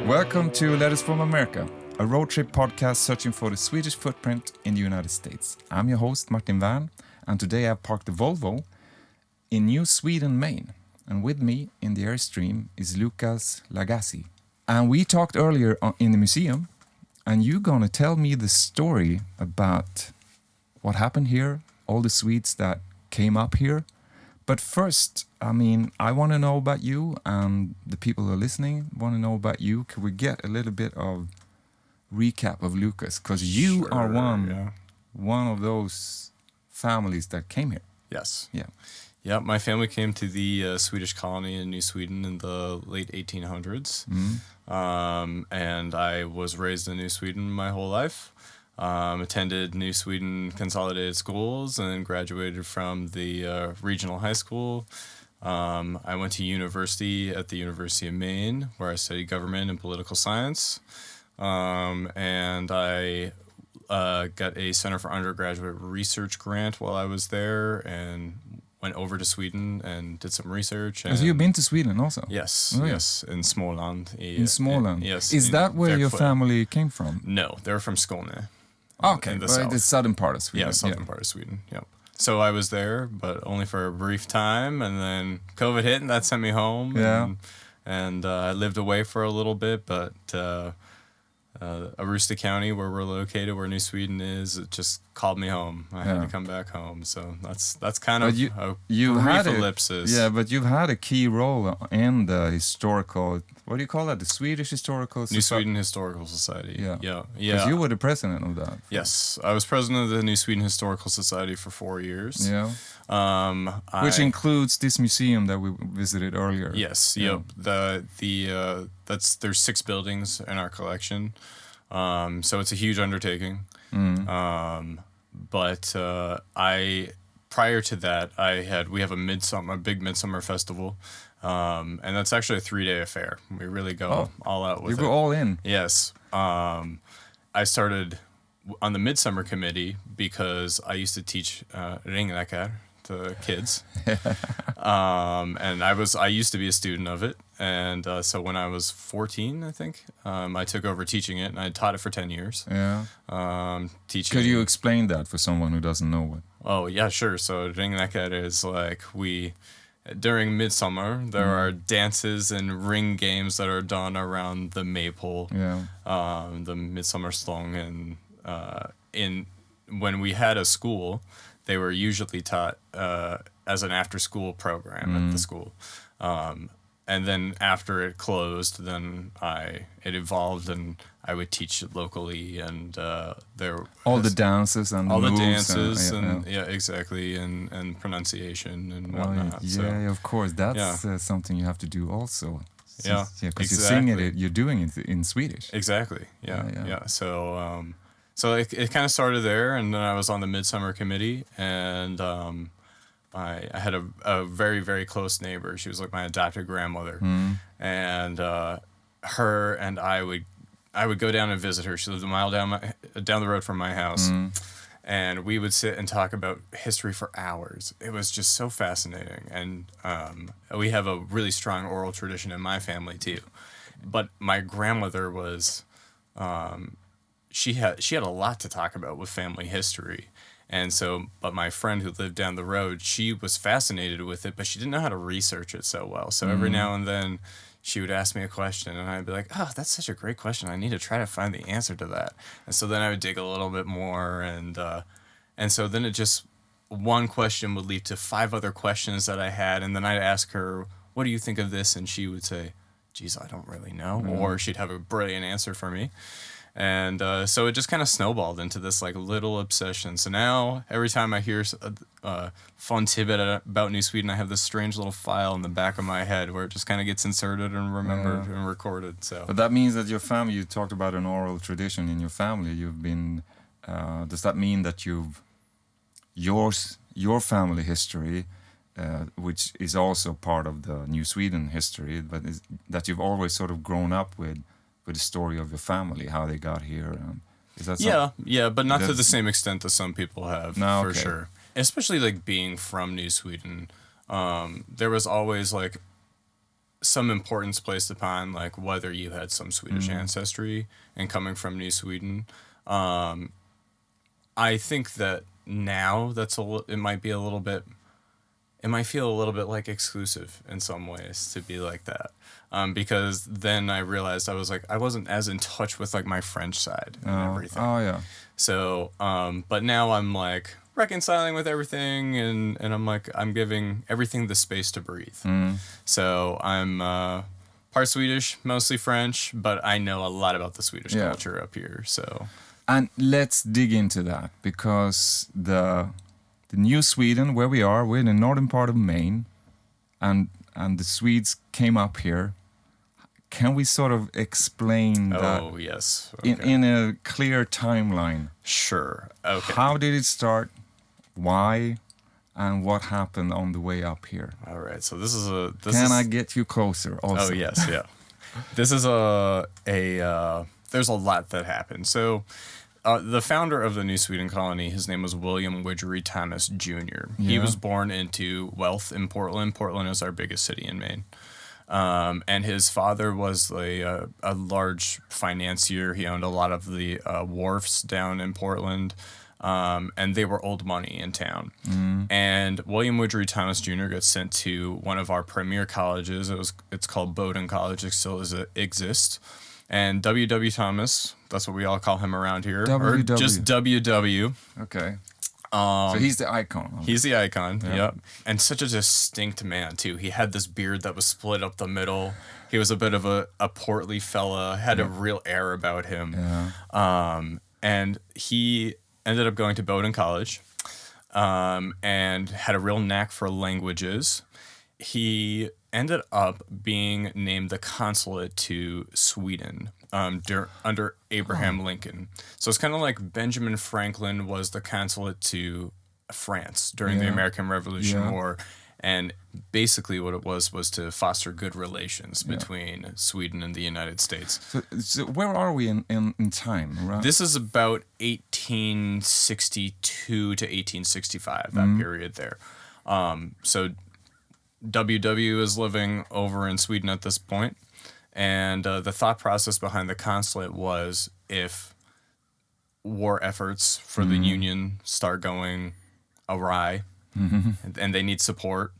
Welcome to Letters from America, a road trip podcast searching for the Swedish footprint in the United States. I'm your host, Martin Wern, and today I've parked the Volvo in New Sweden, Maine. And with me in the Airstream is Lukas Lagassé. And we talked earlier in the museum, and you're going to tell me the story about what happened here, all the Swedes that came up here. But first, I want to know about you, and the people who are listening want to know about you. Could we get a little bit of recap of Lukas? Because you are one of those families that came here. Yes. Yeah. Yeah, my family came to the Swedish colony in New Sweden in the late 1800s. And I was raised in New Sweden my whole life. Attended New Sweden Consolidated Schools and graduated from the regional high school. I went to university at the University of Maine, where I studied government and political science. And I got a Center for Undergraduate Research grant while I was there and went over to Sweden and did some research. Have you been to Sweden also? Yes, oh, yeah. yes, in Småland. In Småland? Yes. Is that where your family came from? No, they're from Skåne. Okay, the southern part of Sweden. Yeah, southern part of Sweden, yep. So I was there, but only for a brief time, and then COVID hit, and that sent me home. Yeah. And I lived away for a little bit, but Aroostook County, where we're located, where New Sweden is, it just called me home. I had to come back home, so that's kind of a brief ellipsis. Yeah, but you've had a key role in the historical, what do you call that? The Swedish Historical Society? New Sweden Historical Society. Yeah. Because you were the president of that. Yes, I was president of the New Sweden Historical Society for 4 years. Yeah. Which includes this museum that we visited earlier. Yes. Yeah. Yep. There's 6 buildings in our collection. So it's a huge undertaking. But prior to that, we have a big midsummer festival. And that's actually a 3-day affair. We really go all out with it. You go all in. Yes. I started on the midsummer committee because I used to teach ringleikar to kids. And I used to be a student of it. And so when I was 14, I think, I took over teaching it, and I taught it for 10 years. Yeah. Teaching. Could you explain that for someone who doesn't know it? Oh, yeah, sure. So ringleikar is like during midsummer, there are dances and ring games that are done around the maypole. Yeah. The midsummer song. And when we had a school, they were usually taught as an after-school program at the school. And then after it closed, then it evolved, and I would teach it locally, and all the dances and all the moves dances and exactly, and pronunciation and whatnot. Yeah, of course, that's something you have to do also. Yeah, because you're singing it, you're doing it in Swedish. Exactly. Yeah. So it kind of started there, and then I was on the midsummer committee, and I had a very, very close neighbor. She was like my adopted grandmother, and her and I would go down and visit her. She lived a mile down the road from my house, and we would sit and talk about history for hours. It was just so fascinating, and we have a really strong oral tradition in my family too. But my grandmother was. She had a lot to talk about with family history. And so, but my friend who lived down the road, she was fascinated with it, but she didn't know how to research it so well. So every now and then she would ask me a question, and I'd be like, oh, that's such a great question. I need to try to find the answer to that. And so then I would dig a little bit more. And so then one question would lead to 5 other questions that I had. And then I'd ask her, what do you think of this? And she would say, geez, I don't really know. Or she'd have a brilliant answer for me. And so it just kind of snowballed into this like little obsession. So now every time I hear a fun tidbit about New Sweden, I have this strange little file in the back of my head where it just kind of gets inserted and remembered and recorded. So, but that means that your family, you talked about an oral tradition in your family. You've been. Does that mean that your family history, which is also part of the New Sweden history, but that you've always sort of grown up with the story of your family, how they got here? Is that but not to the same extent as some people have, for sure. Especially like being from New Sweden, there was always like some importance placed upon like whether you had some Swedish ancestry and coming from New Sweden. I think that now it might be a little bit, it might feel a little bit like exclusive in some ways to be like that. Because then I realized I wasn't as in touch with like my French side and everything. Oh yeah. So, but now I'm like reconciling with everything, and I'm giving everything the space to breathe. So I'm part Swedish, mostly French, but I know a lot about the Swedish culture up here. So, and let's dig into that, because the New Sweden, where we're in the northern part of Maine, and the Swedes came up here. Can we sort of explain that? Oh, yes. Okay. In a clear timeline? Sure. Okay. How did it start? Why? And what happened on the way up here? All right. So Can I get you closer also? Oh, yes. Yeah. This is there's a lot that happened. So the founder of the New Sweden colony, his name was William Widgery Thomas Jr. He was born into wealth in Portland. Portland is our biggest city in Maine. And his father was a large financier. He owned a lot of the wharfs down in Portland, and they were old money in town. And William Widgery Thomas Jr. got sent to one of our premier colleges. It's called Bowdoin College. It still exists. And W.W. Thomas, that's what we all call him around here, or just W.W. Okay. So he's the icon. He's the icon, yep. And such a distinct man, too. He had this beard that was split up the middle. He was a bit of a portly fella, had a real air about him. Yeah. And he ended up going to Bowdoin College and had a real knack for languages. He ended up being named the consulate to Sweden under Abraham Lincoln. So it's kind of like Benjamin Franklin was the consulate to France during the American Revolution War. And basically what it was to foster good relations between Sweden and the United States. So where are we in time? Right? This is about 1862 to 1865, that period there. So WW is living over in Sweden at this point. And the thought process behind the consulate was, if war efforts for the Union start going awry and they need support,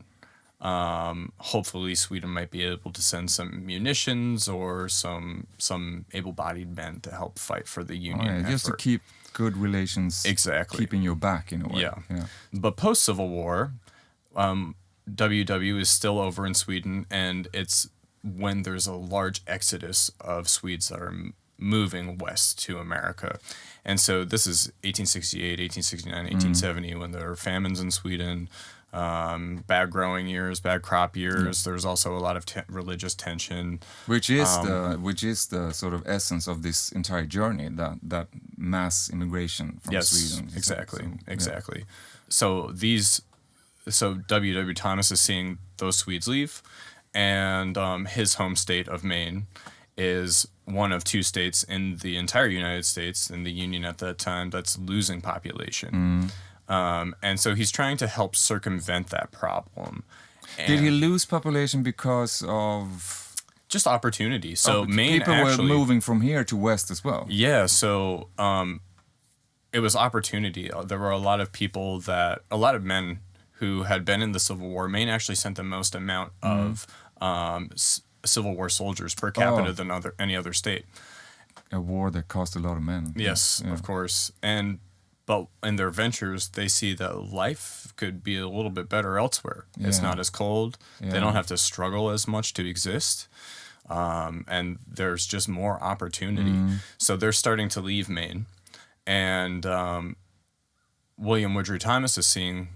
hopefully Sweden might be able to send some munitions or some able-bodied men to help fight for the Union effort. Just to keep good relations, exactly, keeping your back in a way. Yeah. But post-Civil War, WW is still over in Sweden, and it's when there's a large exodus of Swedes that are moving west to America. And so this is 1868, 1869, 1870, when there are famines in Sweden, bad growing years, bad crop years. There's also a lot of religious tension. Which is the sort of essence of this entire journey, that mass immigration from Sweden. Exactly. So W.W. Thomas is seeing those Swedes leave, and his home state of Maine is one of two states in the entire United States, in the Union at that time, that's losing population. And so he's trying to help circumvent that problem. Did he lose population because of... just opportunity. So Maine people were moving from here to west as well. Yeah, so it was opportunity. There were a lot of men who had been in the Civil War. Maine actually sent the most amount of Civil War soldiers per capita than any other state. A war that cost a lot of men. Yes, of course. But in their ventures, they see that life could be a little bit better elsewhere. Yeah. It's not as cold. Yeah. They don't have to struggle as much to exist. And there's just more opportunity. So they're starting to leave Maine. And William Widgery Thomas is seeing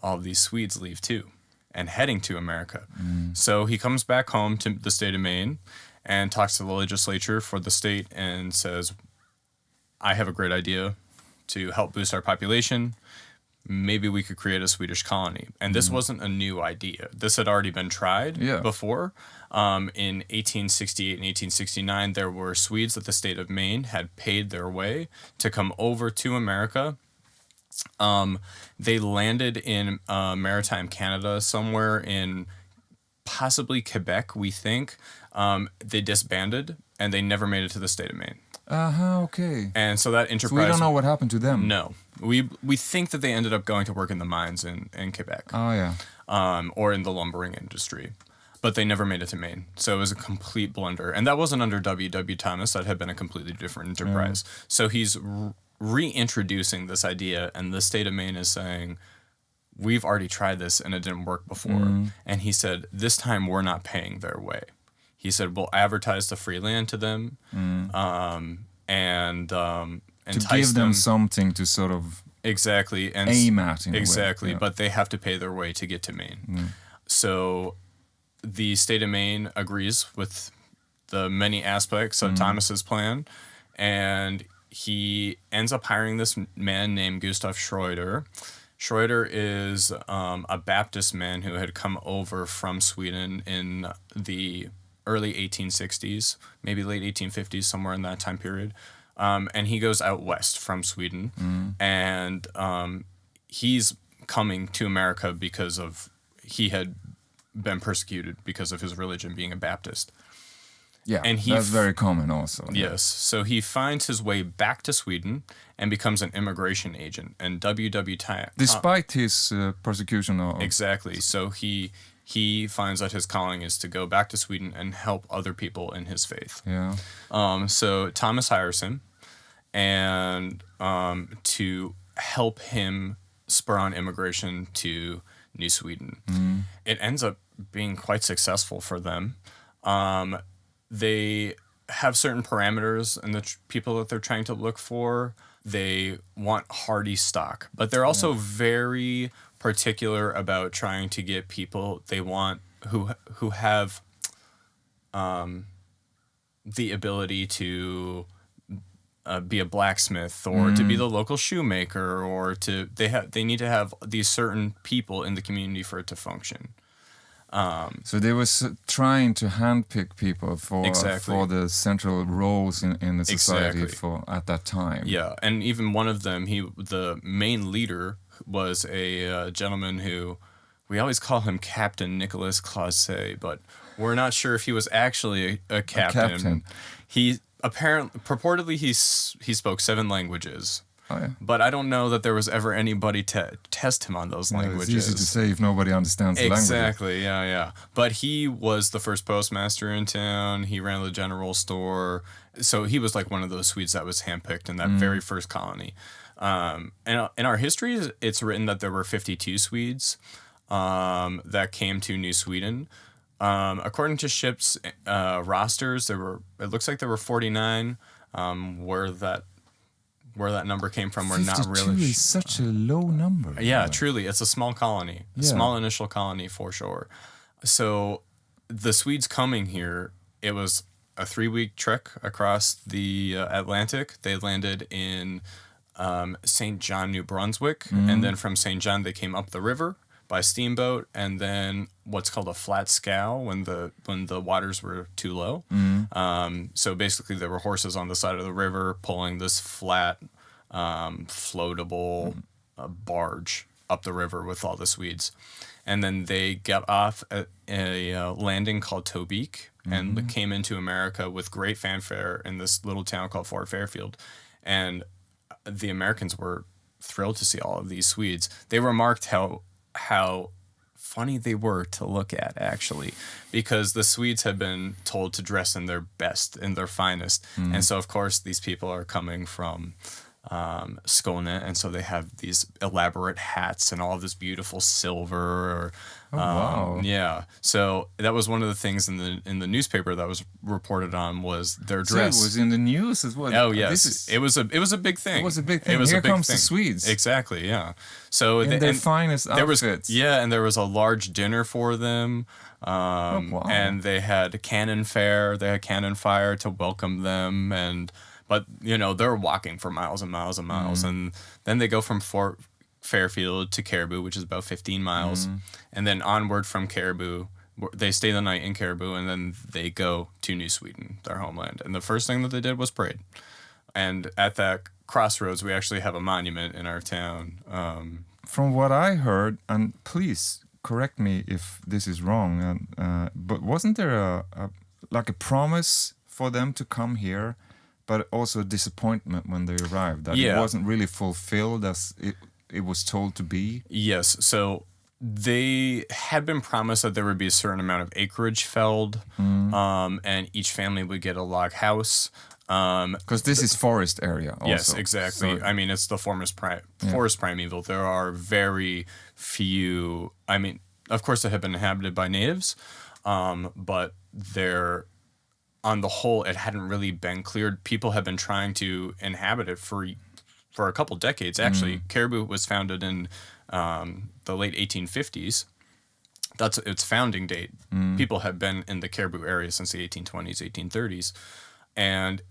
all of these Swedes leave too and heading to America. So he comes back home to the state of Maine and talks to the legislature for the state and says, I have a great idea to help boost our population. Maybe we could create a Swedish colony. And this wasn't a new idea. This had already been tried before. In 1868 and 1869, there were Swedes that the state of Maine had paid their way to come over to America. They landed in maritime Canada, somewhere in possibly Quebec, we think. They disbanded, and they never made it to the state of Maine. Okay. And so that enterprise... So we don't know what happened to them. No. We think that they ended up going to work in the mines in Quebec. Oh, yeah. Or in the lumbering industry. But they never made it to Maine. So it was a complete blunder. And that wasn't under W.W. Thomas. That had been a completely different enterprise. Yeah. So he's reintroducing this idea, and the state of Maine is saying, we've already tried this, and it didn't work before. And he said, this time we're not paying their way. He said, we'll advertise the free land to them and to give them something to sort of exactly and aim at in exactly, a way. Yeah. But they have to pay their way to get to Maine. So the state of Maine agrees with the many aspects of Thomas's plan, and he ends up hiring this man named Gustav Schroeder. Schroeder is a Baptist man who had come over from Sweden in the early 1860s, maybe late 1850s, somewhere in that time period. And he goes out west from Sweden, and he's coming to America because of he had been persecuted because of his religion, being a Baptist. Yeah, and that's very common also. Yes, so he finds his way back to Sweden and becomes an immigration agent. And despite his persecution of... Exactly, so he finds that his calling is to go back to Sweden and help other people in his faith. Yeah. So Thomas hires him and to help him spur on immigration to New Sweden. It ends up being quite successful for them. They have certain parameters and the people that they're trying to look for. They want hardy stock, but they're also very particular about trying to get people they want who have the ability to be a blacksmith or to be the local shoemaker or they need to have these certain people in the community for it to function. So they were trying to handpick people for the central roles in the society at that time. Yeah, and even one of them, the main leader was a gentleman who we always call him Captain Nicholas Lagassé, but we're not sure if he was actually a captain. He purportedly he spoke 7 languages. Oh, yeah. But I don't know that there was ever anybody to test him on those languages. It's easy to say if nobody understands the language. Exactly, yeah. But he was the first postmaster in town. He ran the general store. So he was like one of those Swedes that was handpicked in that very first colony. And in our history, it's written that there were 52 Swedes that came to New Sweden. According to ships' rosters, it looks like there were 49. Where that number came from, we're not really 52 is such a low number. Yeah, truly. It's a small colony. A small initial colony for sure. So the Swedes coming here, it was a 3-week trek across the Atlantic. They landed in St. John, New Brunswick. And then from St. John, they came up the river by steamboat, and then what's called a flat scow when the waters were too low. So basically there were horses on the side of the river pulling this flat, floatable barge up the river with all the Swedes. And then they got off at a landing called Tobique and came into America with great fanfare in this little town called Fort Fairfield. And the Americans were thrilled to see all of these Swedes. They remarked how funny they were to look at, actually, because the Swedes had been told to dress in their best, in their finest. And so, of course, these people are coming from Skåne, and so they have these elaborate hats and all of this beautiful silver. Wow. Yeah. So that was one of the things in the newspaper that was reported on was their dress. So it was in the news as well. Oh yes, it was a big thing. It was a big thing. Here comes the Swedes. Exactly. Yeah. So in their finest outfits. And there was a large dinner for them. Wow. And they had cannon fare. They had cannon fire to welcome them, but they're walking for miles and miles and miles, and then they go from Fort Fairfield to Caribou, which is about 15 miles, and then onward from Caribou. They stay the night in Caribou, and then they go to New Sweden, their homeland. And the first thing that they did was parade. And at that crossroads, we actually have a monument in our town. From what I heard, and please correct me if this is wrong, but wasn't there a promise for them to come here, but also a disappointment when they arrived, that it wasn't really fulfilled as it was told to be? Yes. So they had been promised that there would be a certain amount of acreage felled, and each family would get a log house. Because this is forest area also. Yes, exactly. So, I mean, it's the forest primeval. There are very few, I mean, of course they have been inhabited by natives, but they're, on the whole, it hadn't really been cleared. People have been trying to inhabit it for a couple decades. Actually, Caribou was founded in the late 1850s. That's its founding date. People have been in the Caribou area since the 1820s, 1830s. And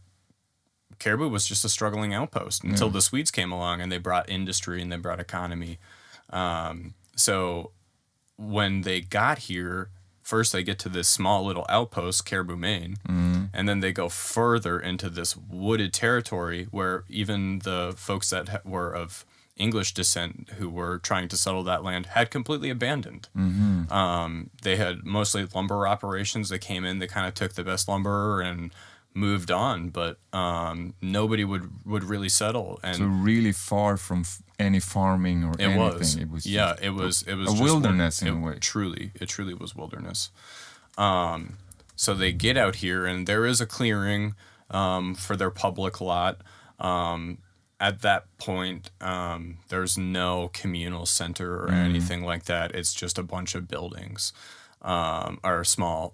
Caribou was just a struggling outpost until the Swedes came along and they brought industry and they brought economy. So when they got here, first they get to this small little outpost, Caribou, Maine, and then they go further into this wooded territory where even the folks that were of English descent who were trying to settle that land had completely abandoned. They had mostly lumber operations. They came in, they kind of took the best lumber and moved on, but nobody would really settle. And so really far from any farming or anything. It was it was a wilderness in a way. It truly was wilderness. So they get out here, and there is a clearing for their public lot. At that point, there's no communal center or anything like that. It's just a bunch of buildings, or small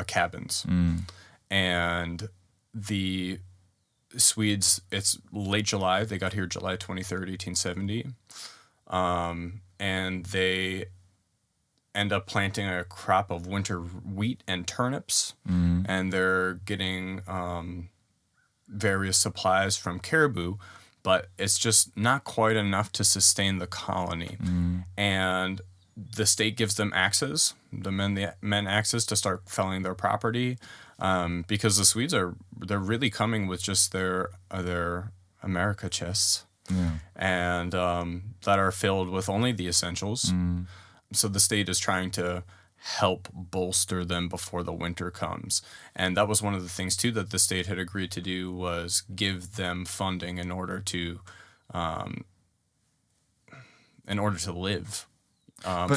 cabins. And the Swedes, it's late July. They got here July 23rd, 1870. And they end up planting a crop of winter wheat and turnips. And they're getting various supplies from Caribou, but it's just not quite enough to sustain the colony. And the state gives them access, the men access to start felling their property, because the Swedes they're really coming with just their America chests, and that are filled with only the essentials. So the state is trying to help bolster them before the winter comes, and that was one of the things too that the state had agreed to do, was give them funding in order to live.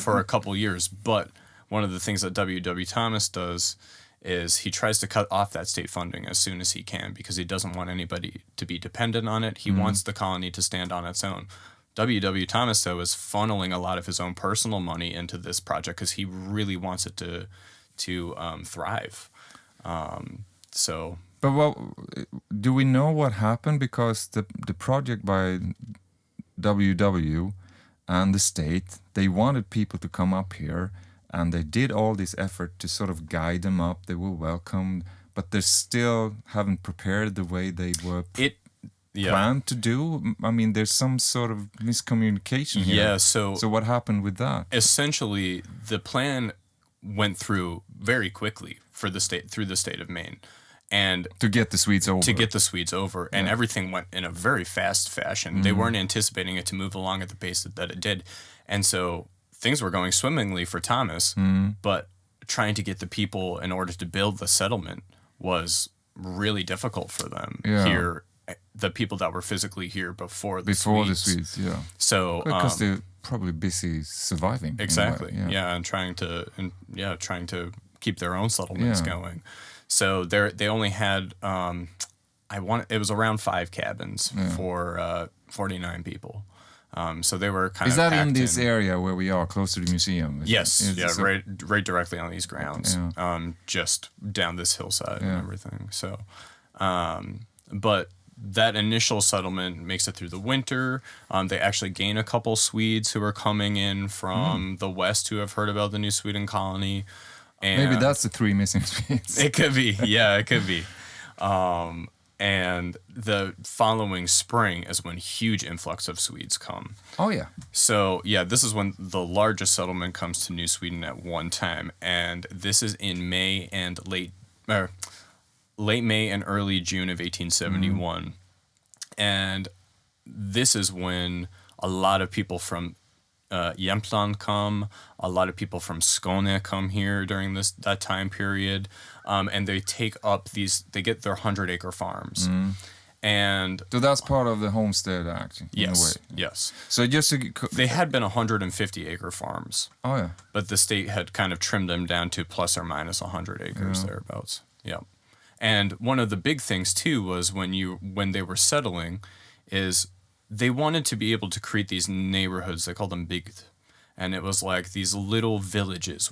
For a couple years. But one of the things that W.W. Thomas does is he tries to cut off that state funding as soon as he can, because he doesn't want anybody to be dependent on it. He wants the colony to stand on its own. W.W. Thomas, though, is funneling a lot of his own personal money into this project because he really wants it to thrive. But do we know what happened? Because the project by W.W. and the state, they wanted people to come up here, and they did all this effort to sort of guide them up. They were welcomed, but they still haven't prepared the way they were planned to do. I mean, there's some sort of miscommunication here. Yeah, so what happened with that? Essentially, the plan went through very quickly through the state of Maine. And to get the Swedes over. And everything went in a very fast fashion. They weren't anticipating it to move along at the pace that it did. And so things were going swimmingly for Thomas, but trying to get the people in order to build the settlement was really difficult for them here, the people that were physically here before the Swedes. So because they're probably busy surviving. Exactly. And trying to keep their own settlements going. So they only had it was around 5 cabins for 49 people. So they were kind of. Is that in this area where we are, close to the museum? Yes, right directly on these grounds, just down this hillside and everything. So, but that initial settlement makes it through the winter. They actually gain a couple Swedes who are coming in from the west who have heard about the new Sweden colony. And maybe that's the 3 missing Swedes. It could be. Yeah, it could be. And the following spring is when huge influx of Swedes come. Oh, yeah. So, this is when the largest settlement comes to New Sweden at one time. And this is in May and late May and early June of 1871. And this is when a lot of people from Jemtland come. A lot of people from Skåne come here during that time period, and they get their 100-acre farms. And so that's part of the homestead act, in a way. Yes. So they had been 150-acre farms. Oh yeah. But the state had kind of trimmed them down to plus or minus 100 acres thereabouts. Yeah. And one of the big things too was when they were settling, is they wanted to be able to create these neighborhoods. They called them bygd, and it was like these little villages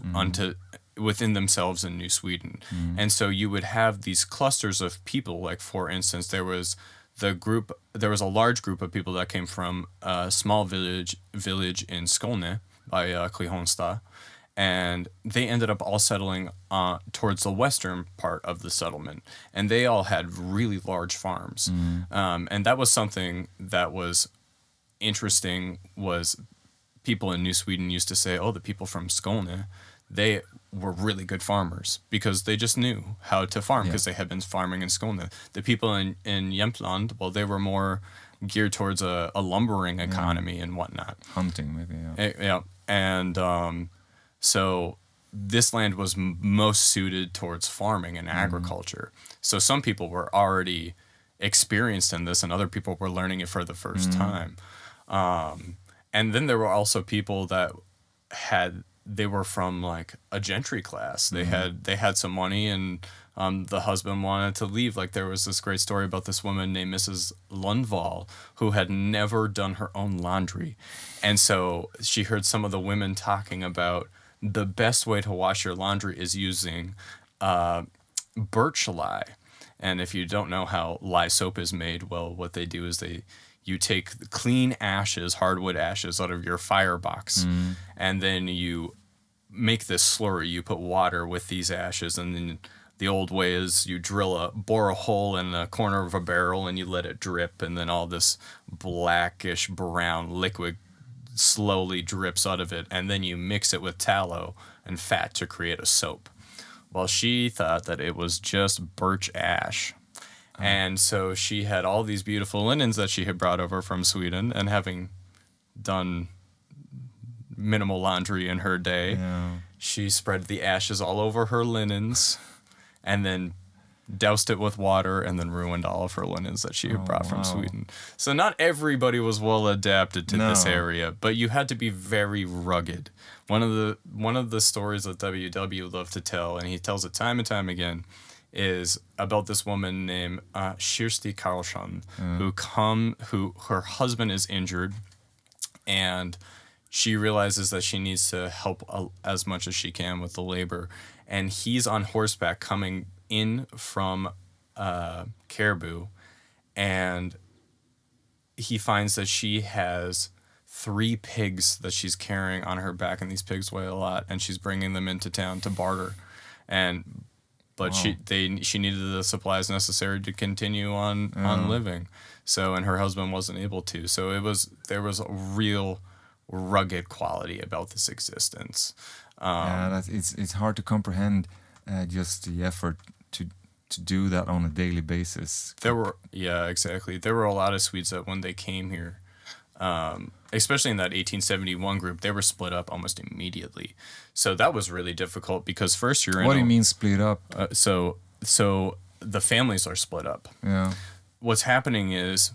within themselves in New Sweden. And so you would have these clusters of people. Like, for instance, there was a large group of people that came from a small village in Skåne by Kristianstad, and they ended up all settling towards the western part of the settlement, and they all had really large farms. And that was something that was interesting. Was people in New Sweden used to say, oh, the people from Skåne, they were really good farmers because they just knew how to farm because they had been farming in Skåne. The people in Jemtland, well, they were more geared towards a lumbering economy and whatnot. Hunting, maybe, yeah. And so this land was most suited towards farming and agriculture. So some people were already experienced in this, and other people were learning it for the first time. And then there were also people that they were from like a gentry class. They had some money, and the husband wanted to leave. Like, there was this great story about this woman named Mrs. Lundvall who had never done her own laundry. And so she heard some of the women talking about the best way to wash your laundry is using birch lye. And if you don't know how lye soap is made, well, what they do is you take clean ashes, hardwood ashes, out of your firebox, and then you make this slurry. You put water with these ashes, and then the old way is you bore a hole in the corner of a barrel, and you let it drip, and then all this blackish brown liquid slowly drips out of it, and then you mix it with tallow and fat to create a soap. Well, she thought that it was just birch ash. And so she had all these beautiful linens that she had brought over from Sweden, and having done minimal laundry in her day, she spread the ashes all over her linens and then doused it with water, and then ruined all of her linens that she had brought from Sweden. So not everybody was well adapted to this area, but you had to be very rugged. One of the stories that WW loved to tell, and he tells it time and time again, is about this woman named Kirsti Karlsson, who her husband is injured, and she realizes that she needs to help as much as she can with the labor, and he's on horseback coming in from Caribou, and he finds that she has 3 pigs that she's carrying on her back, and these pigs weigh a lot, and she's bringing them into town to barter, but she needed the supplies necessary to continue on living. So, and her husband wasn't able to. So there was a real rugged quality about this existence. It's hard to comprehend just the effort to do that on a daily basis. Exactly. There were a lot of Swedes that when they came here, especially in that 1871 group, they were split up almost immediately. So that was really difficult because first you're in. What do you mean split up? So the families are split up. Yeah. What's happening is,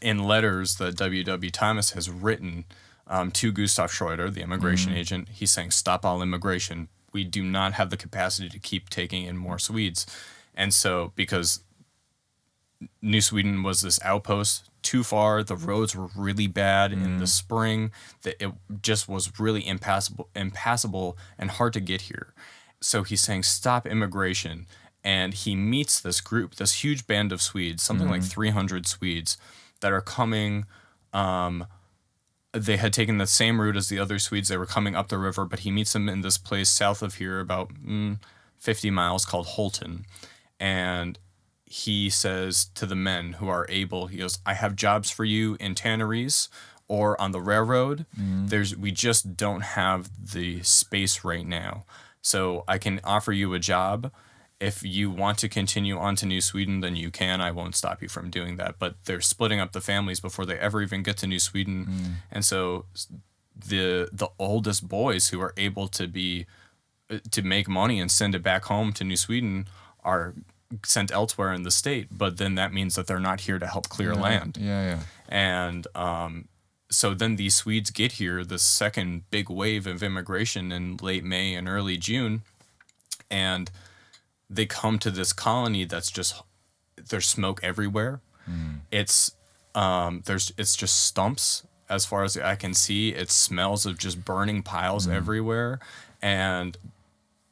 in letters that W.W. Thomas has written to Gustav Schroeder, the immigration agent, he's saying, stop all immigration. We do not have the capacity to keep taking in more Swedes. And so, because New Sweden was this outpost too far, the roads were really bad in the spring, that it just was really impassable and hard to get here. So he's saying, stop immigration. And he meets this group, this huge band of Swedes, something like 300 Swedes that are coming. They had taken the same route as the other Swedes. They were coming up the river, but he meets them in this place south of here, about 50 miles, called Holton. And he says to the men who are able, he goes, I have jobs for you in tanneries or on the railroad. We just don't have the space right now. So I can offer you a job. If you want to continue on to New Sweden, then you can. I won't stop you from doing that. But they're splitting up the families before they ever even get to New Sweden. And so the oldest boys who are able to make money and send it back home to New Sweden are sent elsewhere in the state, but then that means that they're not here to help clear land. And so then these Swedes get here, the second big wave of immigration in late May and early June, and they come to this colony that's just, there's smoke everywhere. It's just stumps as far as I can see. It smells of just burning piles everywhere, and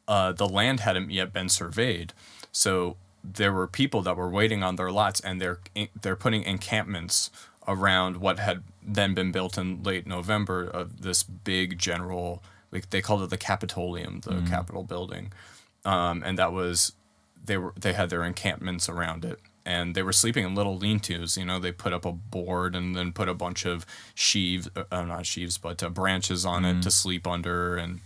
the land hadn't yet been surveyed, so there were people that were waiting on their lots, and they're putting encampments around what had then been built in late November of this big general, like they called it the Capitolium, the Capitol building, and that was they had their encampments around it, and they were sleeping in little lean-tos. You know, they put up a board and then put a bunch of not sheaves, but branches on it to sleep under, and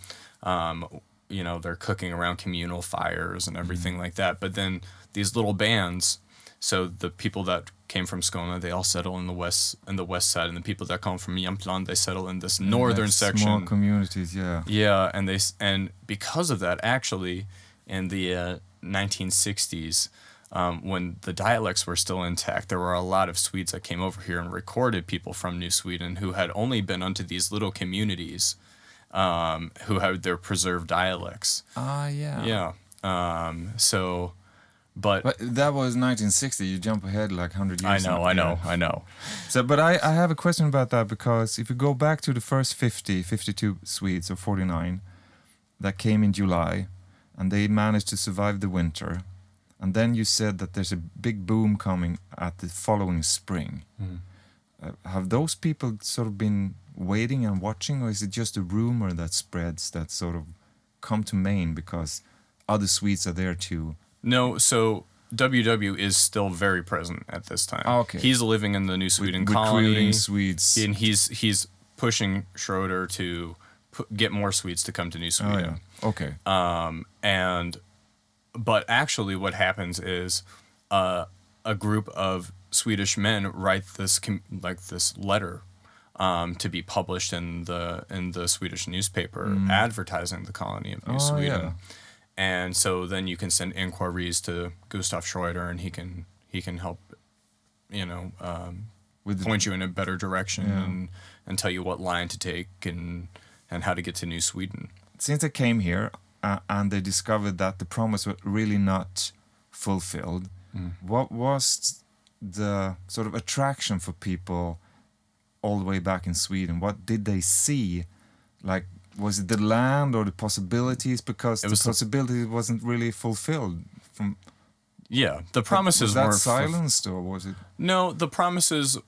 you know, they're cooking around communal fires and everything like that. But then these little bands, so the people that came from Skåne, they all settle in the west side, and the people that come from Jemtland, they settle in this northern section. Small communities, Yeah, and because of that, actually, in the 1960s, when the dialects were still intact, there were a lot of Swedes that came over here and recorded people from New Sweden who had only been unto these little communities, who had their preserved dialects. Yeah. But that was 1960. You jump ahead like 100 years. I know. So, but I have a question about that, because if you go back to the first 52 Swedes, or 49, that came in July, and they managed to survive the winter, and then you said that there's a big boom coming at the following spring. Have those people sort of been waiting and watching, or is it just a rumor that spreads that sort of come to Maine because other Swedes are there too? No, so WW is still very present at this time. Okay. He's living in the New Sweden colony. Recruiting Swedes. And he's pushing Schroeder to get more Swedes to come to New Sweden. Okay. But actually what happens is a group of Swedish men write this letter to be published in the Swedish newspaper advertising the colony of New Sweden. Yeah. And so then you can send inquiries to Gustav Schroeder, and he can help, you know, point you in a better direction and tell you what line to take and how to get to New Sweden. Since they came here and they discovered that the promise was really not fulfilled, what was the sort of attraction for people all the way back in Sweden? What did they see? Like, was it the land or the possibilities? Because the possibility wasn't really fulfilled. The promises was that silenced, or was it? No, the promises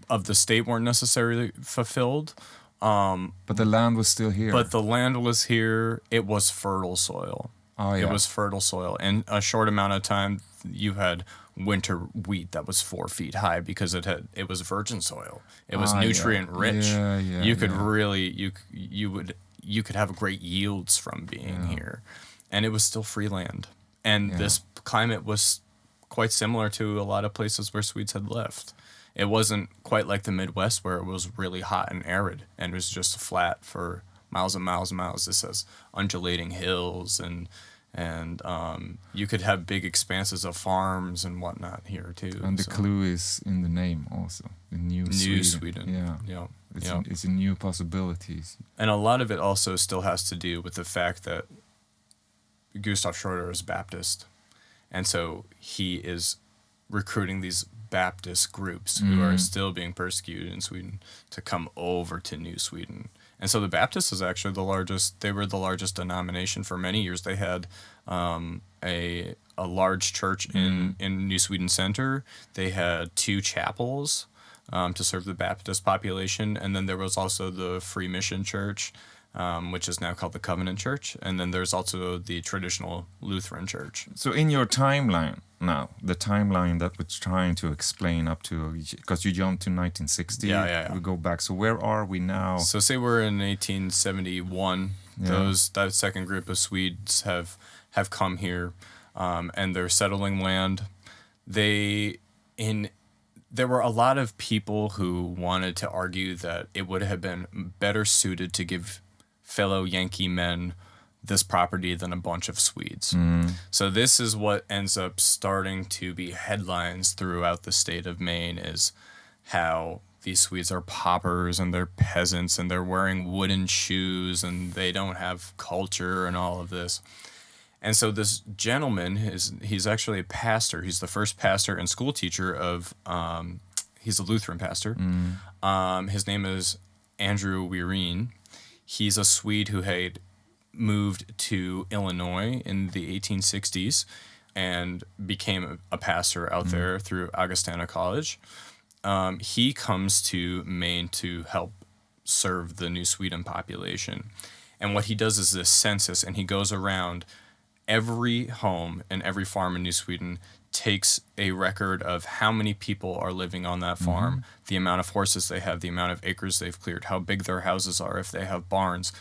of the state weren't necessarily fulfilled. But the land was still here. But the land was here. It was fertile soil. It was fertile soil. In a short amount of time, you had winter wheat that was 4 feet high because it was virgin soil. It was nutrient rich. You could really you could have great yields from being here, and it was still free land. And this climate was quite similar to a lot of places where Swedes had left. It wasn't quite like the Midwest where it was really hot and arid and it was just flat for miles and miles and miles. This has undulating hills and you could have big expanses of farms and whatnot here too. And the clue is in the name also. The New Sweden. Yeah. It's a new possibilities. And a lot of it also still has to do with the fact that Gustav Schroeder is Baptist. And so he is recruiting these Baptist groups who are still being persecuted in Sweden to come over to New Sweden. And so the Baptist is actually they were the largest denomination for many years. They had a large church in New Sweden Center. They had 2 chapels to serve the Baptist population. And then there was also the Free Mission Church, which is now called the Covenant Church. And then there's also the traditional Lutheran Church. So in your timeline now, the timeline that we're trying to explain up to, because you jumped to 1960, we go back. So where are we now? So say we're in 1871. That second group of Swedes have come here, and they're settling land. there were a lot of people who wanted to argue that it would have been better suited to give fellow Yankee men this property than a bunch of Swedes. So this is what ends up starting to be headlines throughout the state of Maine, is how these Swedes are paupers and they're peasants and they're wearing wooden shoes and they don't have culture and all of this. And so this gentleman, he's actually a pastor. He's the first pastor and school teacher of, he's a Lutheran pastor. His name is Andrew Wireen. He's a Swede who had moved to Illinois in the 1860s and became a pastor out there through Augustana College. He comes to Maine to help serve the New Sweden population. And what he does is this census, and he goes around every home and every farm in New Sweden, takes a record of how many people are living on that farm, the amount of horses they have, the amount of acres they've cleared, how big their houses are, if they have barns,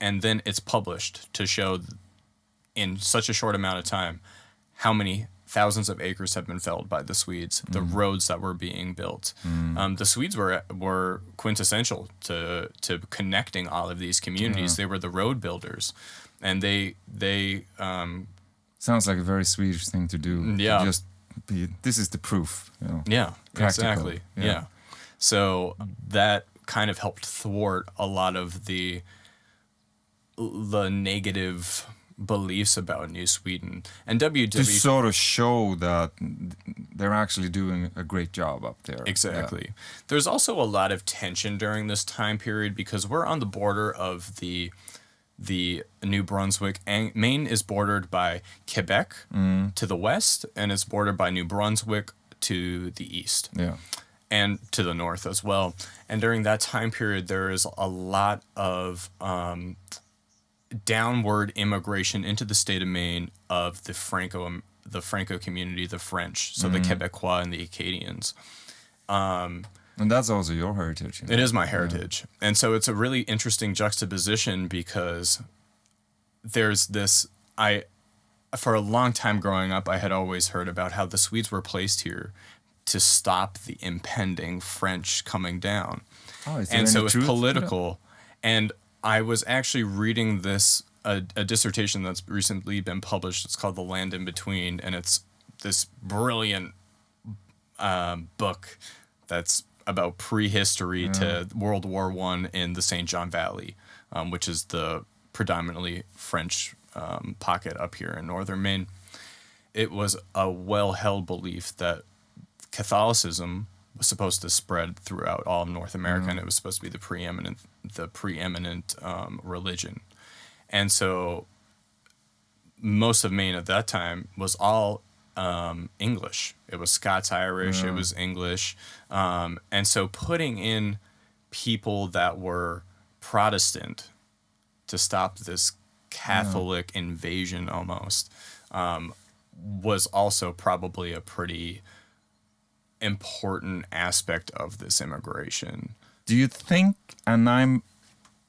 and then it's published to show in such a short amount of time how many thousands of acres have been felled by the Swedes, the roads that were being built. The Swedes were quintessential to connecting all of these communities. They were the road builders. And they sounds like a very Swedish thing to do. Yeah. To this is the proof. You know, yeah, practical. exactly. Yeah. So that kind of helped thwart a lot of the negative beliefs about New Sweden. And to sort of show that they're actually doing a great job up there. Exactly. Yeah. There's also a lot of tension during this time period because we're on the border of the New Brunswick. And Maine is bordered by Quebec to the west, and it's bordered by New Brunswick to the east. Yeah. And to the north as well. And during that time period, there is a lot of downward immigration into the state of Maine of the Franco community, the French, so the Quebecois and the Acadians. And that's also your heritage. You know? It is my heritage. Yeah. And so it's a really interesting juxtaposition because there's this, for a long time growing up, I had always heard about how the Swedes were placed here to stop the impending French coming down. Oh, and so it's political. And I was actually reading a dissertation that's recently been published. It's called The Land in Between, and it's this brilliant book that's about prehistory to World War I in the St. John Valley, which is the predominantly French pocket up here in northern Maine. It was a well-held belief that Catholicism was supposed to spread throughout all of North America, and it was supposed to be the preeminent religion. And so most of Maine at that time was all English. It was Scots-Irish, it was English. And so putting in people that were Protestant to stop this Catholic invasion almost was also probably a pretty important aspect of this immigration. Do you think, and I'm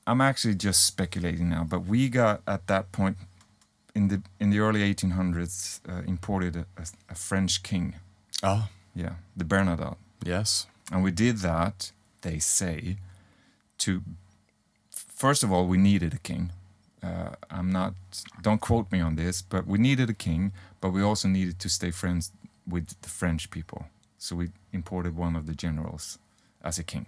actually just speculating now, but we got at that point in the early 1800s imported a French king. Oh. Yeah, the Bernadotte. Yes. And we did that, they say, first of all, we needed a king. Don't quote me on this, but we needed a king, but we also needed to stay friends with the French people. So we imported one of the generals as a king.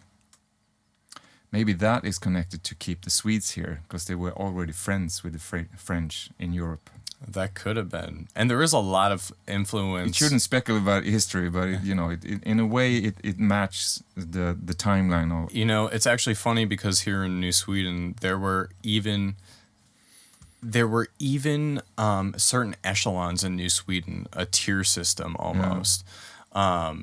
Maybe that is connected to keep the Swedes here, because they were already friends with the French in Europe. That could have been. And there is a lot of influence. It shouldn't speculate about history, but in a way, it matches the timeline. It's actually funny because here in New Sweden, there were even certain echelons in New Sweden, a tier system almost. Yeah.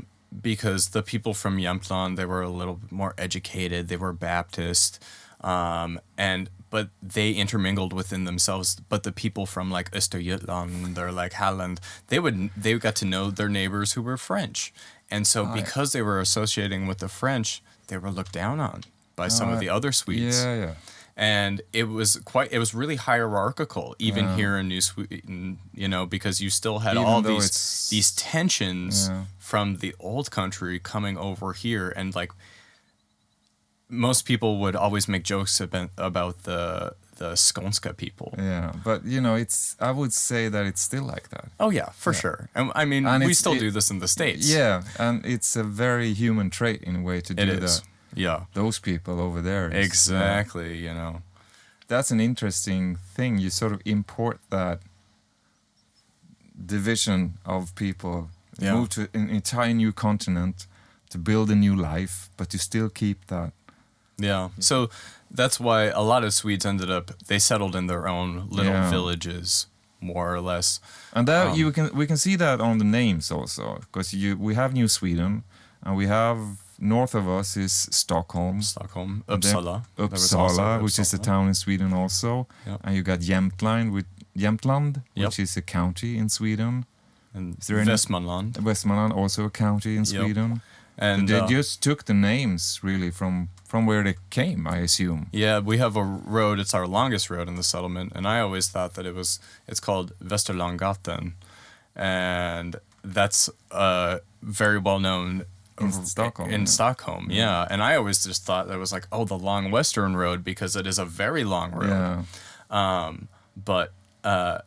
Because the people from Jemtland, they were a little bit more educated, they were Baptist, but they intermingled within themselves. But the people from like Östergötland or like Halland, they got to know their neighbors who were French. And so because they were associating with the French, they were looked down on by some of the other Swedes. Yeah. And it was really hierarchical, even here in New Sweden, because you still had Even all though these tensions from the old country coming over here. And like most people would always make jokes about the Skånska people. Yeah, but I would say that it's still like that. Oh yeah, for sure. And I mean, we still do this in the States. Yeah, and it's a very human trait in a way to do that. Yeah. Those people over there. Exactly, That's an interesting thing. You sort of import that division of people, move to an entire new continent to build a new life, but you still keep that. Yeah. So that's why a lot of Swedes they settled in their own little villages, more or less. And that we can see that on the names also, because we have New Sweden, and we have north of us is Stockholm, Uppsala, which is a town in Sweden also, and you got Jemtland, which is a county in Sweden, and Westmanland, also a county in Sweden. And they just took the names really from where they came, I assume. Yeah, we have a road. It's our longest road in the settlement, and I always thought that it's called Västerlånggatan, and that's very well known in Stockholm. Stockholm, yeah. And I always just thought that it was like, the long Western Road, because it is a very long road. Yeah. But that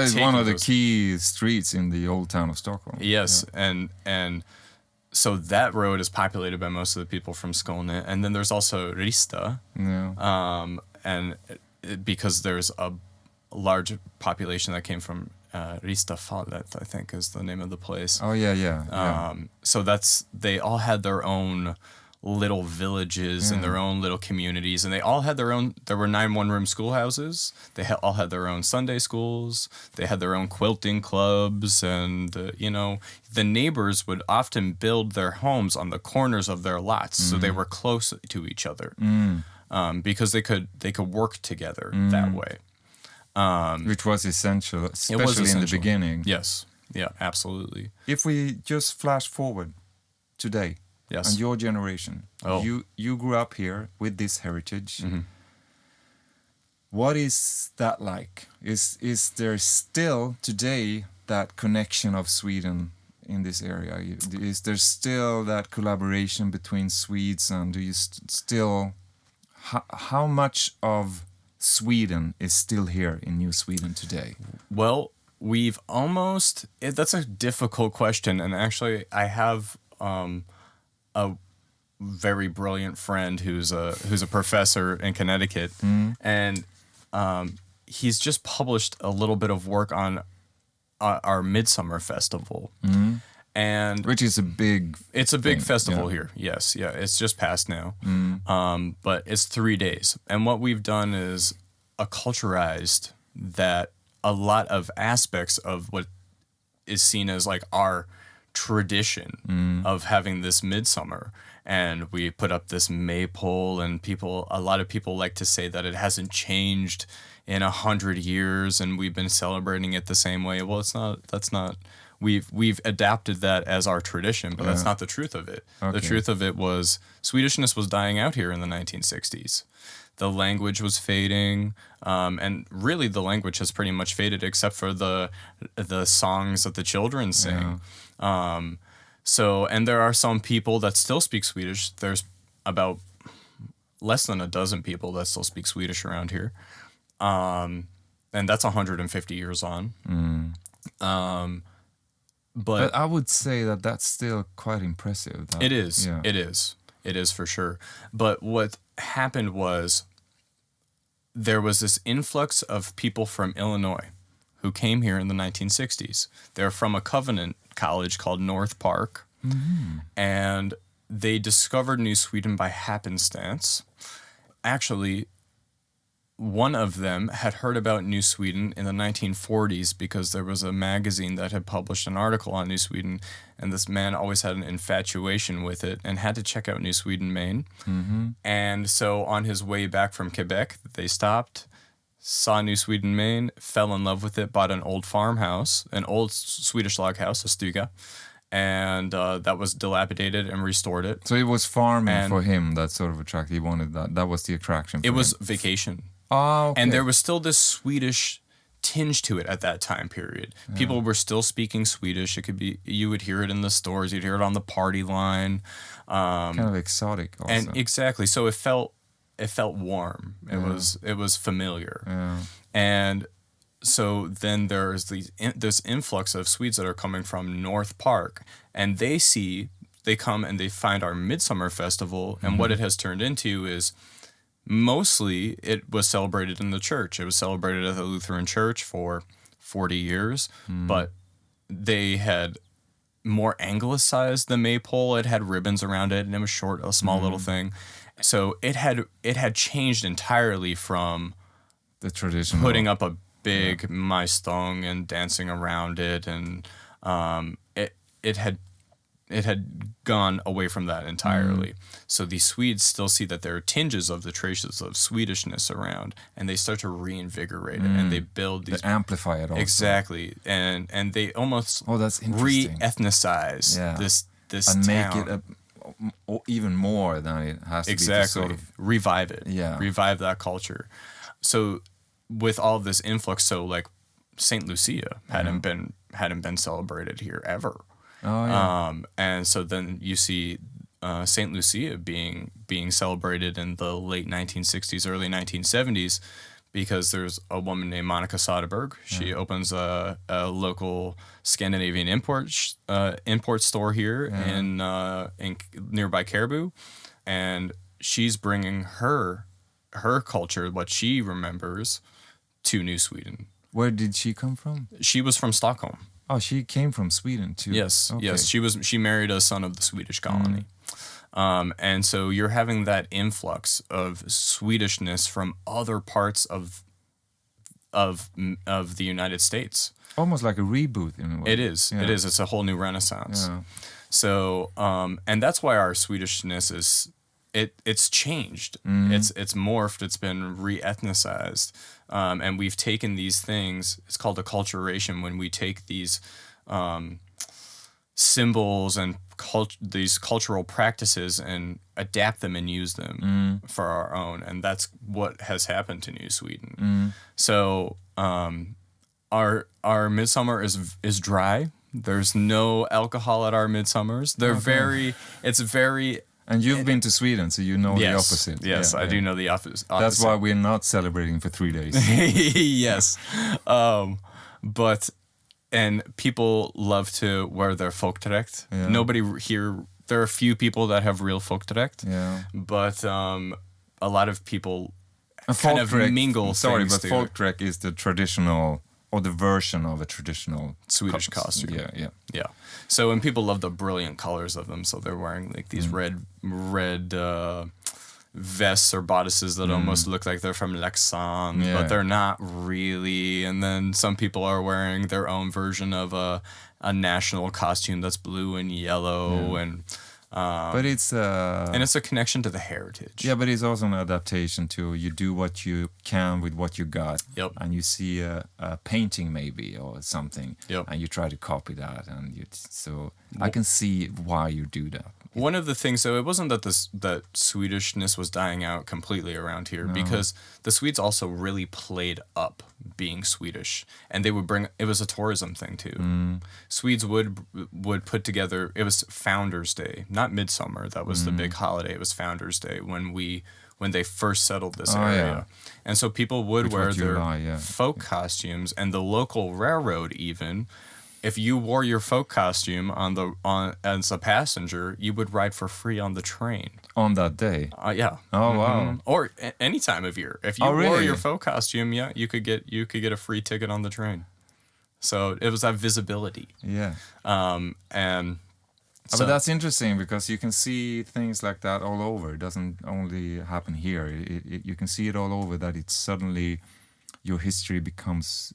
is one of the key streets in the old town of Stockholm. Yes, and so that road is populated by most of the people from Skåne, and then there's also Rista, and because there's a large population that came from Ristafallet, I think is the name of the place. Oh yeah. So they all had their own little villages and their own little communities, and they all had their own. There were 9 one-room schoolhouses. They all had their own Sunday schools. They had their own quilting clubs, and the neighbors would often build their homes on the corners of their lots, so they were close to each other, because they could work together that way. Which was essential, especially in the beginning. Yes, yeah, absolutely. If we just flash forward today. Yes. And your generation, you grew up here with this heritage. Mm-hmm. What is that like? Is there still today that connection of Sweden in this area? Is there still that collaboration between Swedes, and do you still? How much of Sweden is still here in New Sweden today? Well, we've almost. That's a difficult question, and actually, I have. A very brilliant friend who's a professor in Connecticut, and he's just published a little bit of work on our Midsummer Festival, and which is a big. It's a big festival here. Yes, yeah, it's just passed now, but it's 3 days, and what we've done is acculturized that a lot of aspects of what is seen as like our tradition of having this midsummer, and we put up this maypole, and a lot of people like to say that it hasn't changed in 100 years and we've been celebrating it the same way. Well, that's not we've adapted that as our tradition, but that's not the truth of it. Okay. The truth of it was Swedishness was dying out here in the 1960s. The language was fading, and really the language has pretty much faded except for the songs that the children sing. And there are some people that still speak Swedish. There's about less than a dozen people that still speak Swedish around here. And that's 150 years on. But I would say that that's still quite impressive. It is. Yeah. It is for sure. But what happened was there was this influx of people from Illinois who came here in the 1960s. They're from a Covenant college called North Park, and they discovered New Sweden by happenstance. Actually, one of them had heard about New Sweden in the 1940s because there was a magazine that had published an article on New Sweden, and this man always had an infatuation with it and had to check out New Sweden, Maine. And so on his way back from Quebec, they stopped, saw New Sweden, Maine, fell in love with it, bought an old farmhouse, an old Swedish log house, a stuga, and that was dilapidated and restored it. So it was farming for him that sort of attracted. He wanted that. That was the attraction. It was vacation. Oh, okay. And there was still this Swedish tinge to it at that time period. People were still speaking Swedish. It could be, you would hear it in the stores, you'd hear it on the party line. Kind of exotic also. And exactly. So it felt warm. It was familiar. Yeah. And so then there's this influx of Swedes that are coming from North Park, and they come and they find our Midsummer Festival, and what it has turned into is mostly it was celebrated in the church. It was celebrated at the Lutheran Church for 40 years, but they had more anglicized the maypole. It had ribbons around it, and it was short, a small little thing. So it had changed entirely from the traditional putting up a big maistång and dancing around it, and it had gone away from that entirely. So the Swedes still see that there are tinges of the traces of Swedishness around, and they start to reinvigorate it, and they build these... They amplify it also. Exactly. And they almost that's interesting. Re-ethnicize this and town. make it even more than it has to be to sort of... Revive it. Yeah. Revive that culture. So with all this influx, so like St. Lucia hadn't been celebrated here ever. Oh, yeah. And so then you see St. Lucia being celebrated in the late 1960s, early 1970s, because there's a woman named Monica Soderberg. She opens a local Scandinavian import store here in nearby Caribou, and she's bringing her culture, what she remembers, to New Sweden. Where did she come from? She was from Stockholm. Oh, she came from Sweden too. Yes, okay. yes. She married a son of the Swedish colony. And so you're having that influx of Swedishness from other parts of the United States. Almost like a reboot in a way. It is. Yeah. It is. It's a whole new renaissance. Yeah. So, and that's why our Swedishness is it's changed. It's morphed. It's been re-ethnicized. And we've taken these things. It's called acculturation, when we take these symbols and these cultural practices and adapt them and use them for our own. And that's what has happened to New Sweden. So our midsummer is dry. There's no alcohol at our midsummers. It's very. And you've been to Sweden, so you know the opposite. Yes, I do know the opposite. That's why we're not celebrating for 3 days. Yes. And people love to wear their folkdräkt. Yeah. Nobody here, there are a few people that have real folkdräkt. Yeah. But a lot of people kind of mingle things together. folkdräkt is the traditional, or the version of a traditional Swedish costume. Yeah. So, and people love the brilliant colors of them. So they're wearing like these red vests or bodices that almost look like they're from Leksand, but they're not really. And then some people are wearing their own version of a national costume that's blue and yellow, and but it's and it's a connection to the heritage. Yeah, but it's also an adaptation to, you do what you can with what you got. Yep. And you see a painting maybe or something, and you try to copy that, and I can see why you do that. One of the things, though, it wasn't that Swedishness was dying out completely around here, because the Swedes also really played up being Swedish, and they would it was a tourism thing too. Swedes would put together, it was Founders Day, not Midsummer, that was the big holiday. It was Founders Day when they first settled this area. Yeah. And so people would wear their folk costumes, and the local railroad even, if you wore your folk costume as a passenger, you would ride for free on the train. On that day? Yeah. Oh, wow. Or any time of year. If you wore your folk costume, you could get a free ticket on the train. So it was that visibility. Yeah. So, but that's interesting, because you can see things like that all over. It doesn't only happen here. You can see it all over, that it's suddenly your history becomes,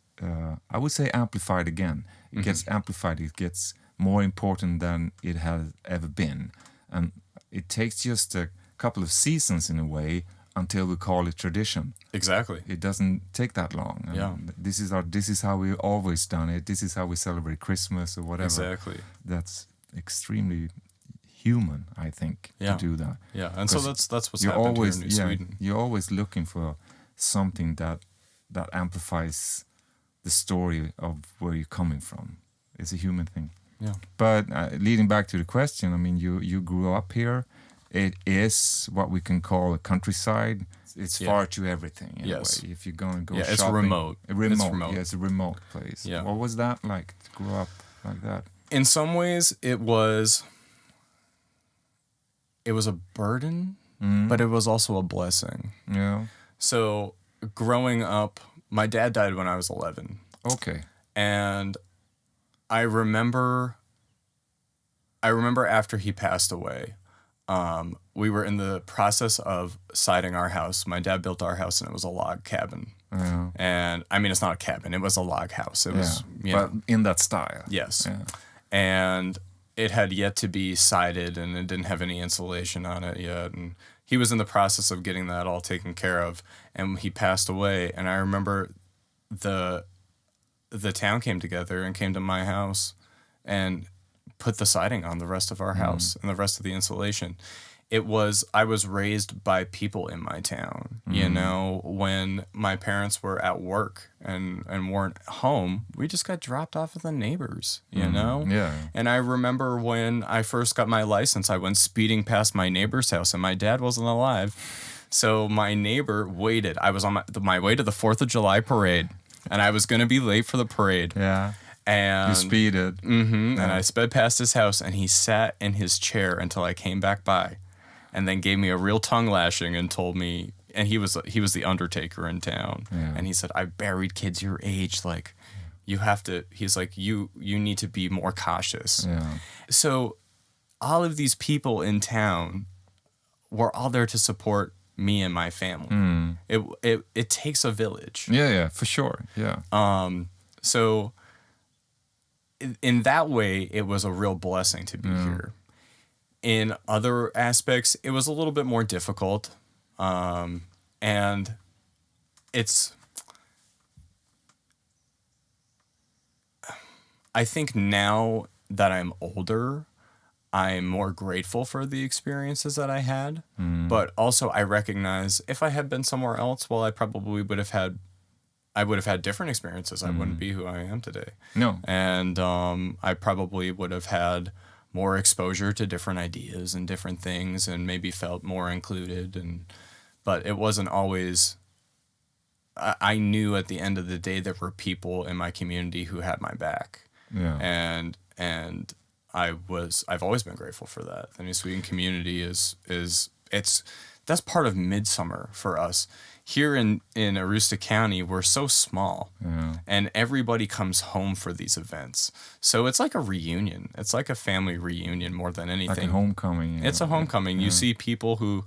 I would say, amplified again. It gets amplified. It gets more important than it has ever been. And it takes just a couple of seasons in a way until we call it tradition. Exactly. It doesn't take that long. And this is how we've always done it. This is how we celebrate Christmas or whatever. Exactly. extremely human, I think, to do that. Yeah, and so that's what's happened here in New Sweden. You're always looking for something that amplifies the story of where you're coming from. It's a human thing. Yeah. But leading back to the question, I mean, you grew up here. It is what we can call a countryside. It's far to everything in a way. If you're going to go shopping. It's remote. It's remote. Yeah, it's a remote place. Yeah. What was that like to grow up like that? In some ways, it was a burden, but it was also a blessing. Yeah. So growing up, my dad died when I was 11. Okay. And I remember after he passed away, we were in the process of siding our house. My dad built our house, and it was a log cabin. Yeah. And I mean, it's not a cabin; it was a log house. It was, but in that style. Yes. Yeah. And it had yet to be sided, and it didn't have any insulation on it yet. And he was in the process of getting that all taken care of, and he passed away. And I remember the town came together and came to my house and put the siding on the rest of our house and the rest of the insulation. I was raised by people in my town. You know, when my parents were at work and weren't home, we just got dropped off of the neighbors, you know? Yeah. And I remember when I first got my license, I went speeding past my neighbor's house, and my dad wasn't alive. So my neighbor waited. I was on my way to the 4th of July parade, and I was going to be late for the parade. Yeah. And you speeded. And I sped past his house, and he sat in his chair until I came back by, and then gave me a real tongue lashing and told me, and he was the undertaker in town. Yeah. And he said, I buried kids your age. Like, you have to, he's like, you need to be more cautious. Yeah. So all of these people in town were all there to support me and my family. It takes a village. Yeah, for sure. Yeah. So in that way, it was a real blessing to be here. In other aspects, it was a little bit more difficult. And I think now that I'm older, I'm more grateful for the experiences that I had. But also I recognize if I had been somewhere else, well, I probably would have had different experiences. I wouldn't be who I am today. No. And I probably would have had more exposure to different ideas and different things, and maybe felt more included. But it wasn't always. I knew at the end of the day there were people in my community who had my back. Yeah. And I've always been grateful for that. The New Sweden community that's part of midsummer for us. Here in Aroostook County, we're so small, and everybody comes home for these events. So it's like a reunion. It's like a family reunion more than anything. Like a homecoming. It's a homecoming. You see people who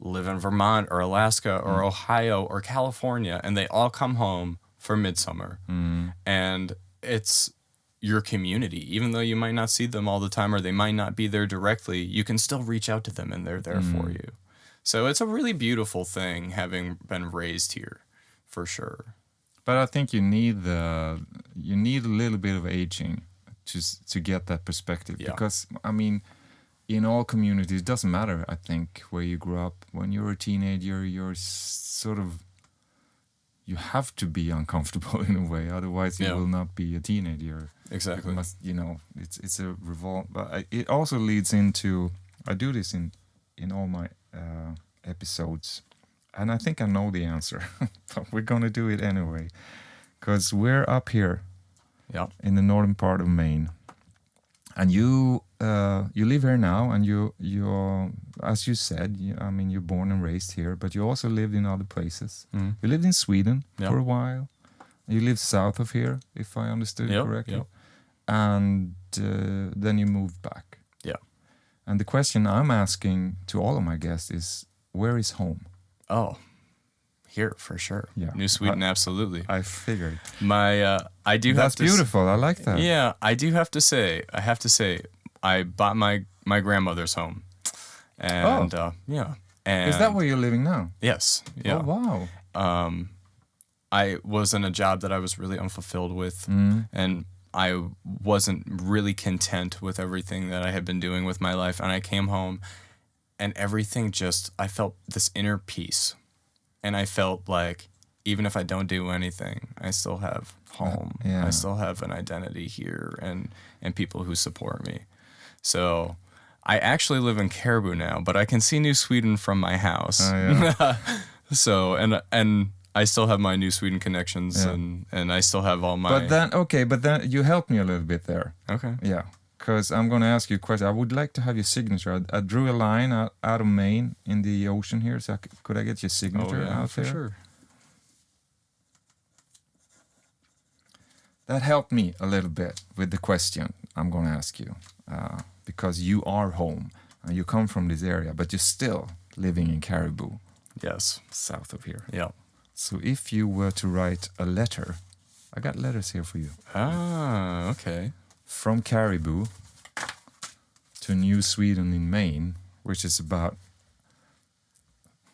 live in Vermont or Alaska or Ohio or California, and they all come home for midsummer. And it's your community. Even though you might not see them all the time, or they might not be there directly, you can still reach out to them, and they're there for you. So it's a really beautiful thing having been raised here, for sure. But I think you need a little bit of aging to get that perspective. Because I mean, in all communities, it doesn't matter. I think where you grew up. When you're a teenager, you're sort of, you have to be uncomfortable in a way. Otherwise, you will not be a teenager. Exactly. It's a revolt. But it also leads into. I do this in all my episodes, and I think I know the answer, but we're gonna do it anyway, because we're up here in the northern part of Maine, and you live here now, and you're as you said, you're born and raised here, but you also lived in other places. You lived in Sweden for a while. You lived south of here, if I understood it correctly, and then you moved back. And the question I'm asking to all of my guests is, where is home? Oh, here for sure. Yeah. New Sweden, absolutely. I figured. That's beautiful. I like that. Yeah, I have to say, I bought my grandmother's home. And, And is that where you're living now? Yes. Yeah. Oh, wow. I was in a job that I was really unfulfilled with. And I wasn't really content with everything that I had been doing with my life. And I came home and everything I felt this inner peace. And I felt like even if I don't do anything, I still have home. Yeah. I still have an identity here and people who support me. So I actually live in Caribou now, but I can see New Sweden from my house. Oh, yeah. So, and I still have my New Sweden connections, and I still have all my... But then you helped me a little bit there. Okay. Yeah, because I'm going to ask you a question. I would like to have your signature. I drew a line out of Maine in the ocean here, so could I get your signature out for there? Sure. That helped me a little bit with the question I'm going to ask you, because you are home, and you come from this area, but you're still living in Caribou. Yes. South of here. Yeah. So if you were to write a letter, I got letters here for you. Ah, okay. From Caribou to New Sweden in Maine, which is about,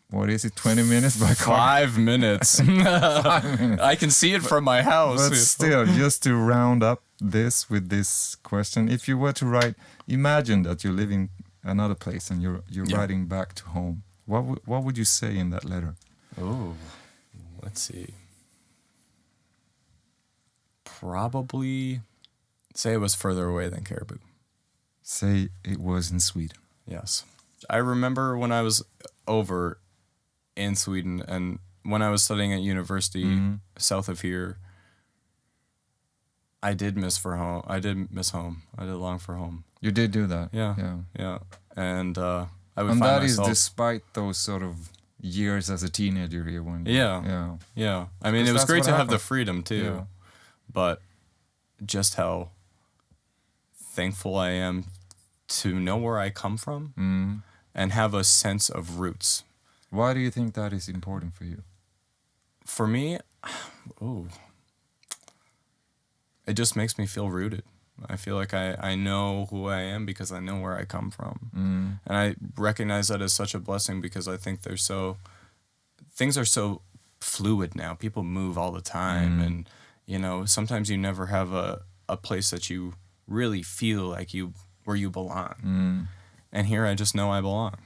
what is it, 20 minutes by car? 5 minutes. 5 minutes. I can see it from my house. But still, just to round up this with this question, if you were to write, imagine that you're living another place and you're writing back to home. What would you say in that letter? Oh, let's see. Probably say it was further away than Caribou. Say it was in Sweden. Yes. I remember when I was over in Sweden and when I was studying at university south of here, I did miss home. I did long for home. You did do that? Yeah. And I would and find that myself... is despite those sort of years as a teenager here. Yeah. I mean, it was great to have the freedom too, but just how thankful I am to know where I come from and have a sense of roots. Why do you think that is important for you? For me, it just makes me feel rooted. I feel like I know who I am because I know where I come from. And I recognize that as such a blessing because I think things are so fluid now. People move all the time. And, sometimes you never have a place that you really feel like where you belong. And here I just know I belong.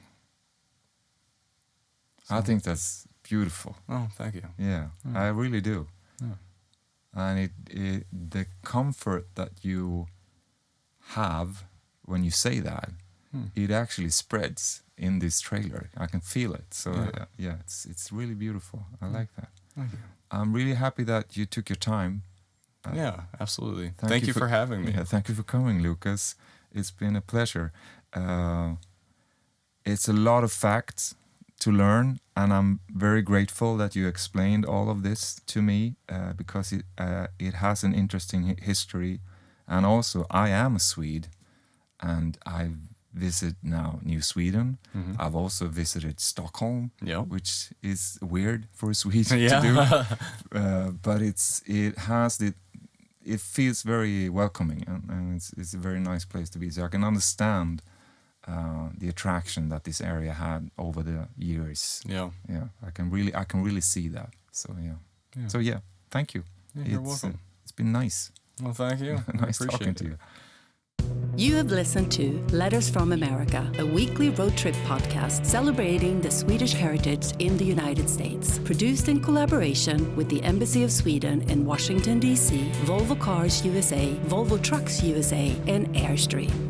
So. I think that's beautiful. Oh, thank you. Yeah, I really do. Yeah. And the comfort that you have when you say that, it actually spreads in this trailer. I can feel it. So it's really beautiful. I like that. Thank you. I'm really happy that you took your time. Yeah, absolutely. Thank you for having me. Yeah, thank you for coming, Lukas. It's been a pleasure. It's a lot of facts to learn, and I'm very grateful that you explained all of this to me because it has an interesting history. And also, I am a Swede, and I visit now New Sweden. I've also visited Stockholm, which is weird for a Swede to do. But it feels very welcoming, and it's a very nice place to be. So I can understand the attraction that this area had over the years. Yeah. I can really see that. So So thank you. You're welcome. It's been nice. Well, thank you. Nice talking to you. You have listened to Letters from America, a weekly road trip podcast celebrating the Swedish heritage in the United States. Produced in collaboration with the Embassy of Sweden in Washington, D.C., Volvo Cars USA, Volvo Trucks USA, and Airstream.